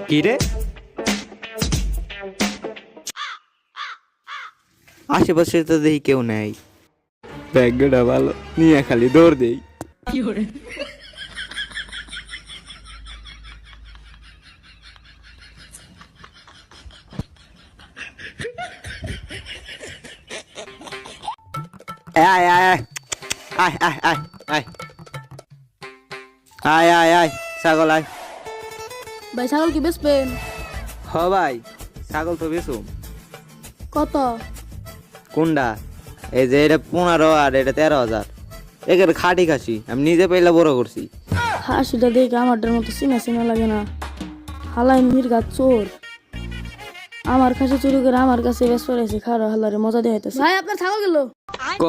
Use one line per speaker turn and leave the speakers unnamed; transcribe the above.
কি রে? আশেপাশে তো দেখি কেউ নেই। ভাগ্যটা ভালো, নিয়ে খালি দৌড় দেই। আয় আয় আয় আয় আয় আয় আয় আয় আয় আয় ছাগল আয়।
ভাই ছাগল কি বেচবেন?
হ ভাই, ছাগল তো বেচুম।
কত?
কোনটা? এই যে এটা 15 আর এটা 13,000। একের খাটি খাসি, আমি নিজে পেলে বড় করছি।
হাসিটা দেখে আমারটার মতো চিনা চিনা লাগে না। হালাই মির্গা চোর, আমার কাছে চুরি করে আমার কাছে বেশ পড়েছে। খারো হালারে মজা দেখাইতেছে। ভাই আপনার ছাগল গেল।
ক